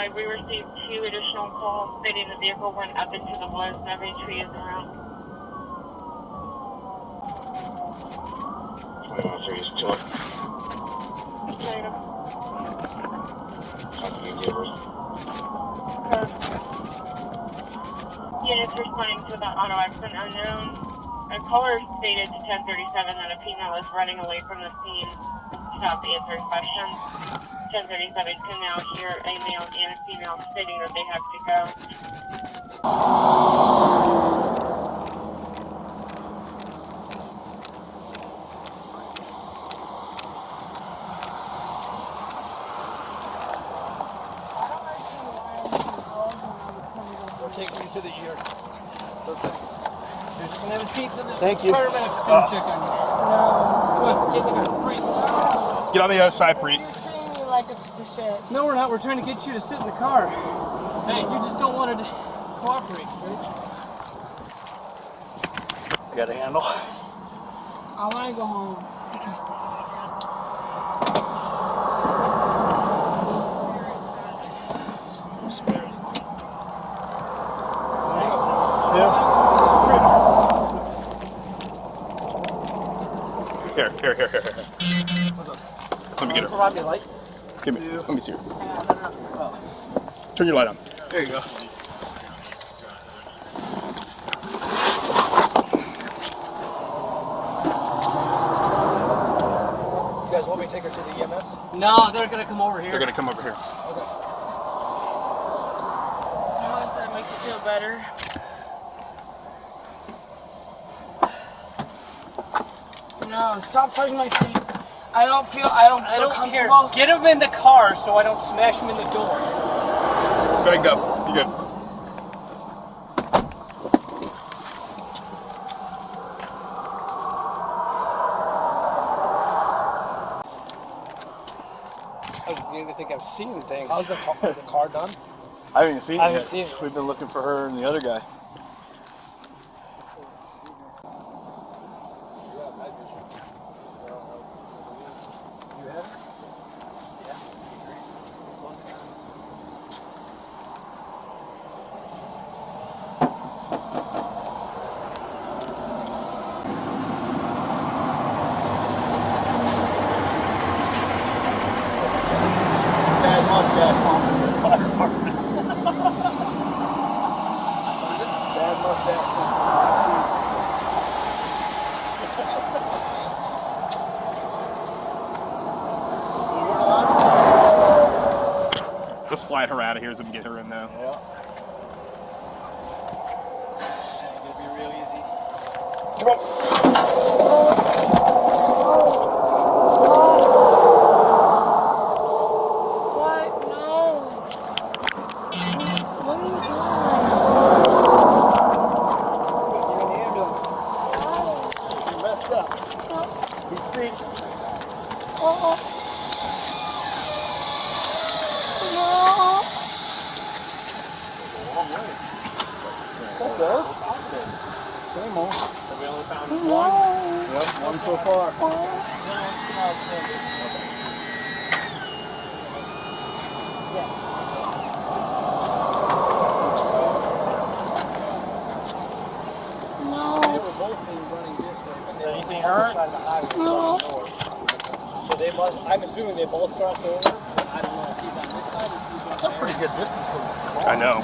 side, we received 2 additional calls stating the vehicle went up into the woods. Nobody trees around. 21-3 is to it. Tatum. Copy and givers. Units responding to the auto accident unknown. A caller stated to 1037 that a female is running away from the scene. Stop to answer questions. 1037 can now hear a male and a female stating that they have to go. We're taking you to the ER. Perfect. Can I have a seat to the Thank you. paramedics come check on you? No. Come on, get in the car. Get on the other side, Preet. You're treating me like a piece of shit. No, we're not. We're trying to get you to sit in the car. Hey, you just don't want to cooperate, right? I got a handle. I want to go home. Here. What's up? Let me get her. Provide me a light. Give me. Let me see her. Turn your light on. There you go. You guys want me to take her to the EMS? No, they're going to come over here. They're gonna come over here. Okay. Does that make you feel better? No, stop touching my feet. I don't feel care. comfortable. Get him in the car so I don't smash him in the door. Go ahead and go. You good? I was beginning to think I was seeing things. How's the car done? I haven't even seen it I haven't yet. seen it. We've been looking for her and the other guy. You have it? Bad mustache on the fire department. What is it? Bad mustache on. Just slide her out of here so we can get her in there. Yeah. It's going to be real easy. Come on. What? No. What are you doing? You're in the ambulance. You're messed up. Be free. Okay. Same old. So we only found No. Yep, one so far. No. They were both seen running this way, but they Anything hurt? No. So they must, I'm assuming they both crossed over. I don't know if he's on this side or if he's on That's a pretty good distance from the car. I know.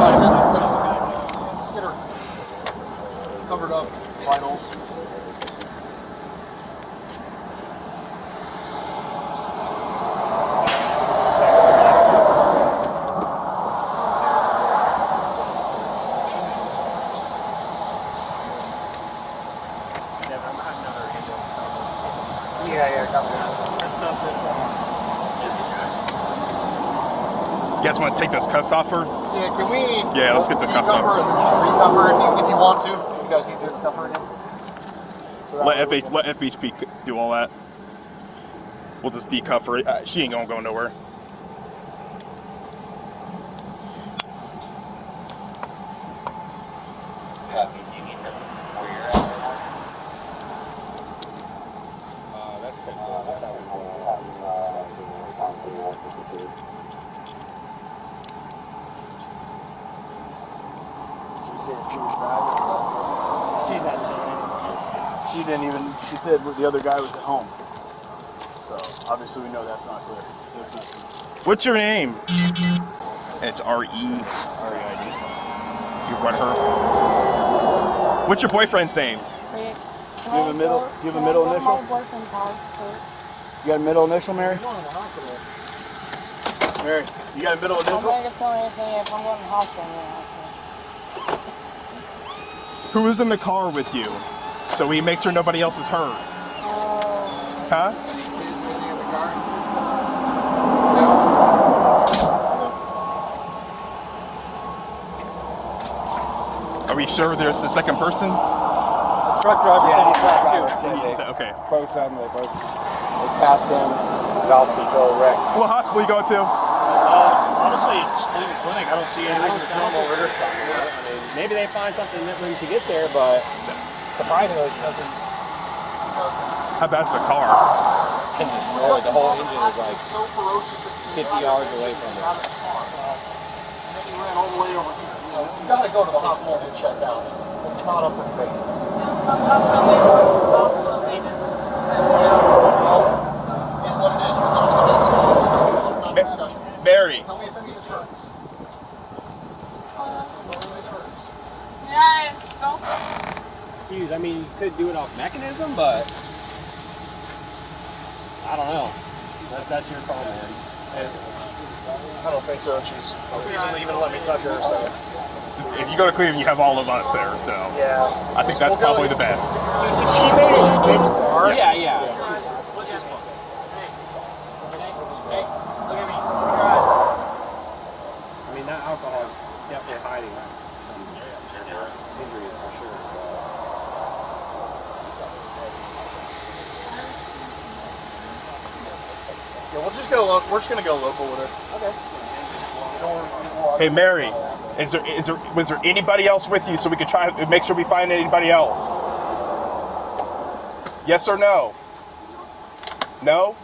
Let's get her covered up. Vitals. You guys want to take those cuffs off her? Yeah, can we? Yeah, let's get the cuffs decuff off. her and just recuff her if you want to. You guys need to cuff her again. So that Let way let FHP do all that. We'll just decuff her. She ain't gonna go nowhere. That's simple. That's how we do it. She said she was driving. She's not saying anything. She didn't even. She said the other guy was at home. So obviously we know that's not clear. That's not true. What's your name? It's R-E-R-E-I-D. You want her? What's your boyfriend's name? Wait, Do you have a middle? Do you have a middle initial? My boyfriend's house. You got a middle initial, Mary? Mary, you got a middle I'm initial? gonna get tell anything if I'm going to the hospital. I'm gonna ask Who was in the car with you? So he makes sure nobody else is hurt. Huh? Are we sure there's a second person? Truck driver said he saw too. Okay. Both of them, they passed him, valve control wreck. What hospital you go to? Honestly, it's Cleveland Clinic. I don't see any reason to turn them over here. I mean, maybe they find something when she gets there, but surprisingly, nothing How bad's the car? can destroy. The whole engine is like 50 yards away from it. He ran all the way over to it. So you gotta go to the hospital and get checked out. It's not up for debate. hospital. They just sent me out. Is what it is. You're going to the hospital. It's not a discussion. Mary. Tell me if any of this hurts. Tell me if this hurts. Yes, no. I mean, you could do it off mechanism, but I don't know. That's your call, man. I don't think so. She's refusing to even let me touch her. So If you go to Cleveland, you have all of us there, so yeah, I think that's probably the best. If she made it this far, Yeah. she's fine. I mean, that alcohol is definitely hiding some injuries for sure. Yeah, we'll just go. We're just gonna go local with her. Okay. Hey, Mary, was there anybody else with you so we could try to make sure we find anybody else? Yes or no? No?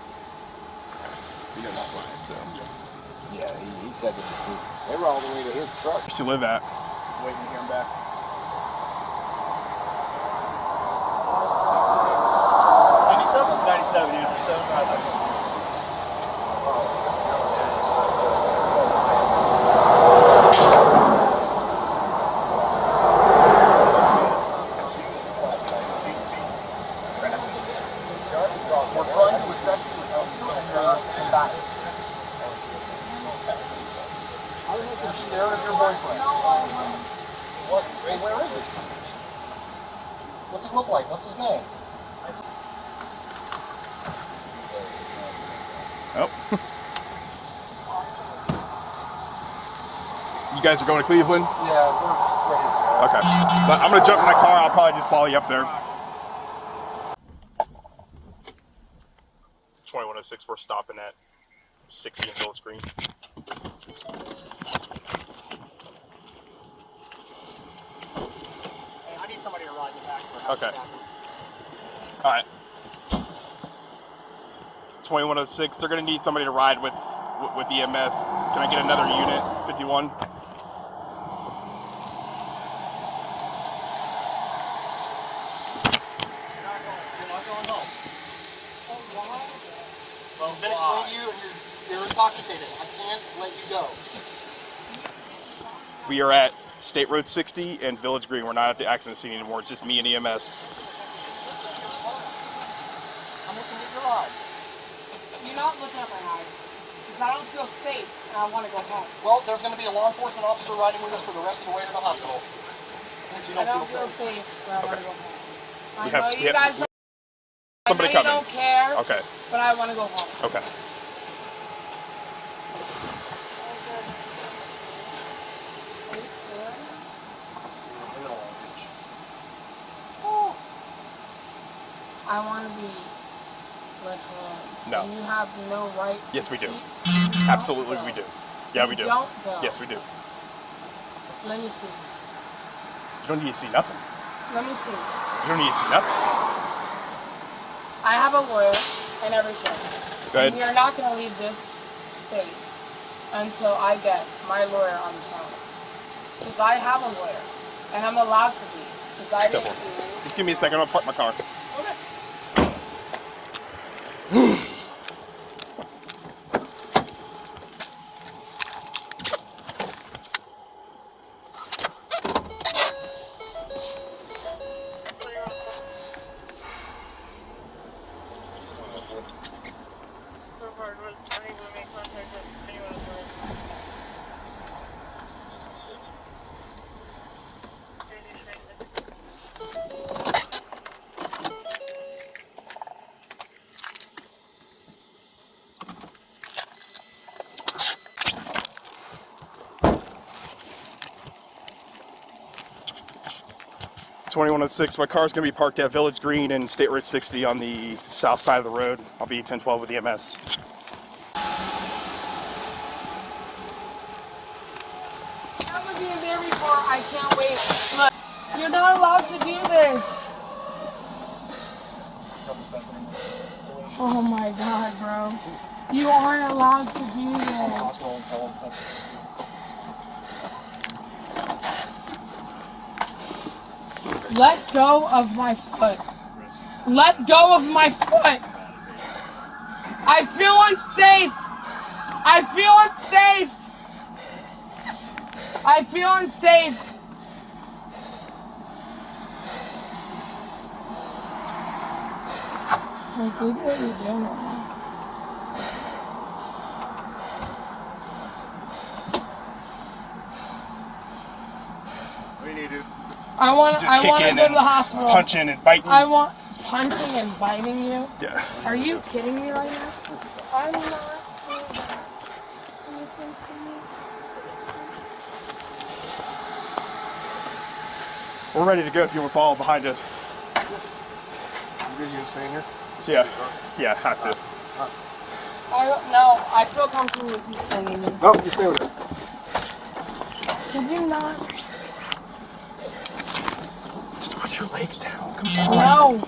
Yeah, he said that they were all the way to his truck. Where does she live at? Waiting to hear him back. 97, yeah. 97. We're trying to assess the combat. I don't know if you're staring at your boyfriend. What? Well, where is he? What's he look like? What's his name? Oh. You guys are going to Cleveland? Yeah, we're ready to go. Okay. But I'm going to jump in my car. I'll probably just follow you up there. 2106, we're stopping at 60 in Village Green. Hey, I need somebody to ride me back. Okay. All right. 2106, they're going to need somebody to ride with EMS. Can I get another unit? 51? You're not going home. Well, he's been explaining to you and you're intoxicated. I can't let you go. We are at State Road 60 and Village Green. We're not at the accident scene anymore. It's just me and EMS. I'm looking at your eyes. You're not looking at my eyes. Because I don't feel safe and I want to go home. Well, there's going to be a law enforcement officer riding with us for the rest of the way to the hospital. Since you I don't don't feel feel safe. safe and I want to go home. I have- know we you have- guys don't, Somebody I know you coming. don't care, Okay. but I want to go home. Okay. I want to be let home. No. And you have no right. Yes, we do. to keep- Absolutely, we do. Yeah, we do. You don't, though. Yes, we do. Let me see. You don't need to see nothing. Let me see. You don't need to see nothing. I have a lawyer and everything. Go ahead. And you're not going to leave this space until I get my lawyer on the phone. Because I have a lawyer, and I'm allowed to be. Because I didn't do anything. Just give me a second. I'll park my car. (2106). My car's gonna be parked at Village Green and State Road 60 on the south side of the road. I'll be 1012 with EMS. I was even there before. I can't wait. Look, you're not allowed to do this. Oh my God, bro. You aren't allowed to do this. Let go of my foot. Let go of my foot. I feel unsafe. I feel unsafe. I feel unsafe. Like, look what you're doing right now. What do you need to do? I want to go to the hospital. Punching and biting. I want punching and biting you. Yeah. Are you kidding me right now? I'm not doing that. Listen to me. We're ready to go if you want to follow behind us. You gonna stay in here? Yeah, have to. No, I feel comfortable with you staying in here. No, you stay with it. Could you not? Just put your legs down. Come on. No.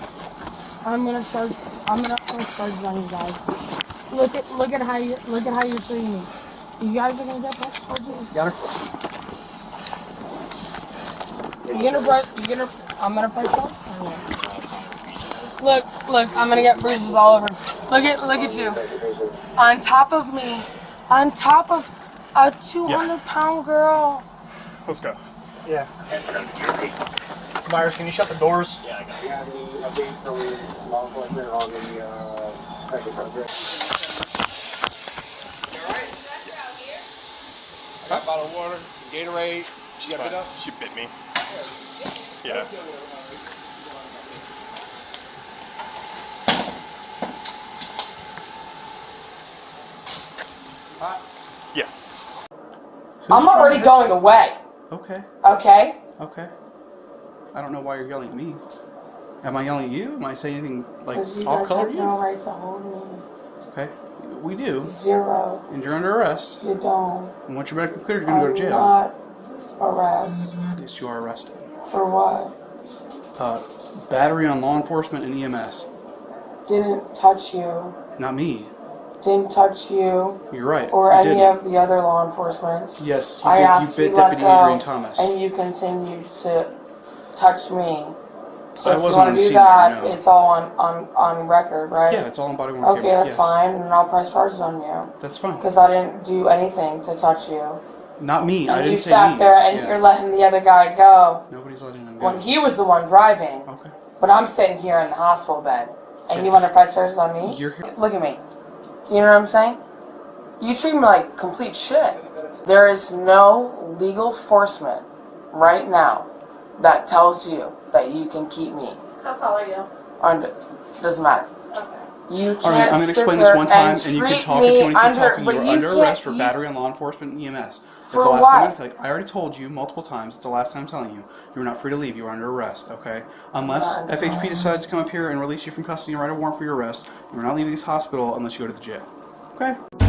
I'm gonna charge on you guys. Look at how you're treating me. You guys are gonna get press charges. Got her? I'm gonna press charges on you. Look, I'm gonna get bruises all over. Look at you. On top of me. On top of a 200-pound girl. Let's go. Yeah. Myers, can you shut the doors? Yeah, I got it. You have any updates from law enforcement on the second project? A bottle of water, Gatorade. She got bit up? She bit me. Yeah. Yeah. I'm already going away. Okay, Okay? okay. I don't know why you're yelling at me. Am I yelling at you? Am I saying anything like Because you off guys color have to you? no right to hold me. Okay, we do. Zero. And you're under arrest. You don't. And once you're medically cleared, you're gonna go to jail. Not arrest. Yes, you are arrested. For what? Battery on law enforcement and EMS. Didn't touch you. Not me. Didn't touch you. You're right. Or you any didn't. of the other law enforcement. Yes, I asked you you bit to let Deputy go, Adrian Thomas. and you continued to touch me. So I if you wasn't on want the to do scene that, there, no. it's all on record, right? Yeah, it's all on body worn Okay, camera. that's yes. fine, and I'll press charges on you. That's fine. Because I didn't do anything to touch you. Not me. I And didn't you say sat me. there and Yeah. you're letting the other guy go Nobody's letting them go. when he was the one driving. Okay. But I'm sitting here in the hospital bed. And you Yes. want to press charges on me? You're here. Look at me. You know what I'm saying? You treat me like complete shit. There is no legal enforcement right now that tells you that you can keep me How tall are you? under. Doesn't matter. Okay. You can't All right, I'm going to sit explain there this one time, and and you can treat talk me if you want to keep under. talking. But You're you under can't. arrest for battery on law enforcement and EMS. That's For the last what? time I'm going to tell you. I already told you multiple times. It's the last time I'm telling you. You're not free to leave. You are under arrest, okay? Unless Not under FHP decides to come up here and release you from custody and write a warrant for your arrest, you're not leaving this hospital unless you go to the jail. Okay?